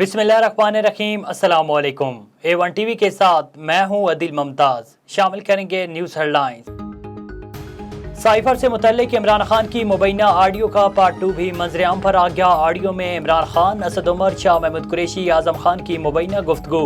बिस्मिल्लाहिर्रहमानिर्रहीम। अस्सलाम वालेकुम। A1 टीवी के साथ मैं हूं अदिल मुमताज। शामिल करेंगे न्यूज़ हेडलाइंस। साइफर से मुतल्लिक इमरान खान की मुबैना ऑडियो का पार्ट 2 भी मंजर-ए-आम पर आ गया। ऑडियो में इमरान खान, असद उमर, शाह महमूद कुरैशी, आजम खान की मुबैना गुफ्तगू।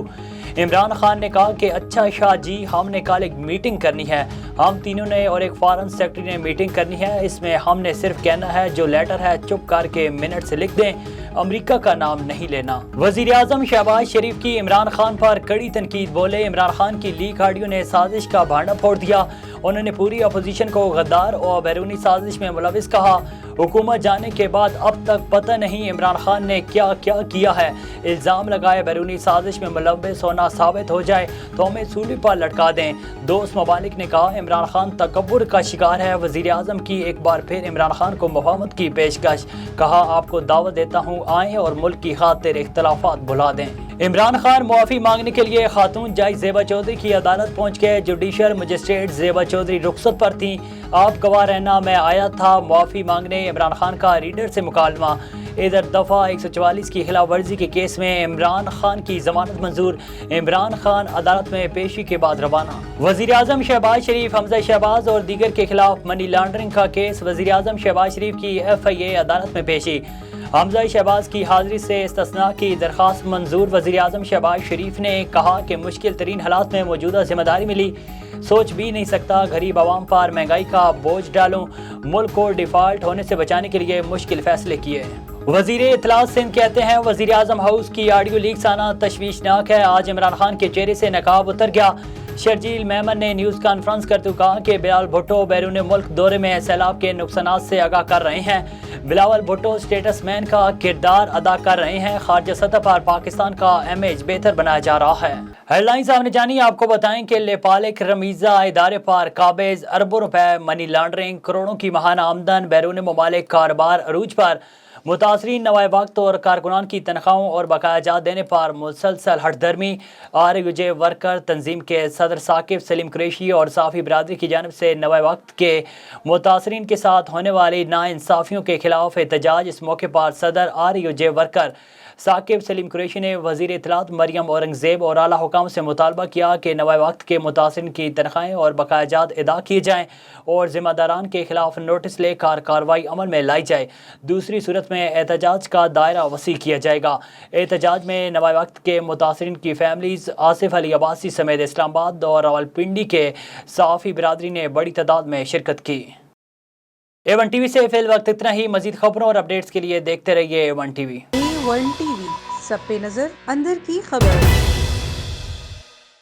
इमरान खान ने कहा कि अच्छा शाह जी, हमने कल एक मीटिंग करनी है, हम तीनों ने और एक फॉरेन सेक्रेटरी ने मीटिंग करनी है। इसमें हमने सिर्फ कहना है जो लेटर है चुप करके मिनट से लिख दें, अमेरिका का नाम नहीं लेना। वजीर आजम शहबाज शरीफ की इमरान खान पर कड़ी तनकीद। बोले इमरान खान की लीक ऑडियो ने साजिश का भांडा फोड़ दिया। उन्होंने पूरी अपोजिशन को गद्दार और बैरूनी साजिश में मुलविस कहा। हुकूमत जाने के बाद अब तक पता नहीं इमरान खान ने क्या क्या किया है। इल्ज़ाम लगाए बैरूनी साजिश में मुलविस होना साबित हो जाए तो हमें सूली पर लटका दें। दोस्त ममालिक ने कहा इमरान खान तकब्बुर का शिकार है। वज़ीर आज़म की एक बार फिर इमरान खान को मुफाहमत की पेशकश। कहा आपको दावत देता हूँ, आएँ और मुल्क की खातिर इख्तलाफात भुला दें। इमरान खान मुआफ़ी मांगने के लिए खातून जज ज़ेबा चौधरी की अदालत पहुँच गए। जुडिशल मजिस्ट्रेट ज़ेबा चौधरी रुखसत पर थीं। आप गवाह रहना, मैं आया था मुआफ़ी मांगने। इमरान खान का रीडर से मुकालमा। इधर दफ़ा 144 की खिलाफ वर्जी के केस में इमरान खान की जमानत मंजूर। इमरान खान अदालत में पेशी के बाद रवाना। वज़ीर आज़म शहबाज शरीफ, हमजा शहबाज और दीगर के खिलाफ मनी लॉन्ड्रिंग का केस। वज़ीर आज़म शहबाज शरीफ की FIA अदालत में पेशी। हमजा शहबाज की हाजिरी से इस्तिस्ना की दरख्वास्त मंजूर। वज़ीर आज़म शहबाज शरीफ ने कहा कि मुश्किल तरीन हालात में मौजूदा जिम्मेदारी मिली, सोच भी नहीं सकता गरीब आवाम पर महंगाई का बोझ डालूं, मुल्क को डिफॉल्ट होने से बचाने के लिए मुश्किल फैसले किए। वज़ीर इत्तलात सिंध कहते हैं वज़ीर आज़म हाउस की ऑडियो लीक्स आना तशवीशनाक है। आज इमरान खान के चेहरे से नकाब उतर गया। शर्जील मेमन ने न्यूज़ कॉन्फ्रेंस करते हुए कहा कि बिलावल भुट्टो बैरून मुल्क दौरे में सैलाब के नुकसानात से आगाह कर रहे हैं। बिलावल भुट्टो स्टेटसमैन का किरदार अदा कर रहे हैं। खारजा सतह पर पाकिस्तान का इमेज बेहतर बनाया जा रहा है। हेडलाइंस आपने जानी। आपको बताएं कि लेपालिक रमीज़ा इदारे पर काबिज अरबों रुपए मनी लॉन्ड्रिंग, करोड़ों की महाना आमदन, बैरून ममालिक कारोबार अरूज पर। मुतासरीन नवाए वक्त और कारकुनान की तनख्वाहों और बकाया जात देने पर मुसलसल हठधर्मी। RUJ वर्कर तंजीम के सदर साकिब सलीम कुरैशी और साफ़ी बरादरी की जानिब से नवाए वक्त के मुतासरीन के साथ होने वाली नाइंसाफ़ियों के खिलाफ एहतजाज। इस मौके पर सदर RUJ वर्कर साकिब सलीम कुरैशी ने वज़ीर इत्तलात मरियम औरंगज़ेब और आला हुकाम से मुतालबा किया कि नवाए वक्त के मुतासरीन की तनख्वाहें और बकाया जात अदा किए जाएँ और ज़िम्मेदारान के खिलाफ नोटिस लेकर कार्रवाई अमल में लाई जाए। दूसरी सूरत में एहतजाज का दायरा वसी किया जाएगा। एहतजाज में नवाए वक्त के मुतासरीन की फैमिलीज़, आसिफ अली अब्बासी समेत इस्लामाबाद और रावलपिंडी के साफ़ी बरादरी ने बड़ी तादाद में शिरकत की। A1 टीवी से फिल वक्त इतना ही। मज़ीद खबरों और अपडेट्स के लिए देखते रहिए A1 टीवी। A1 टीवी, सब पे नजर, अंदर की खबर।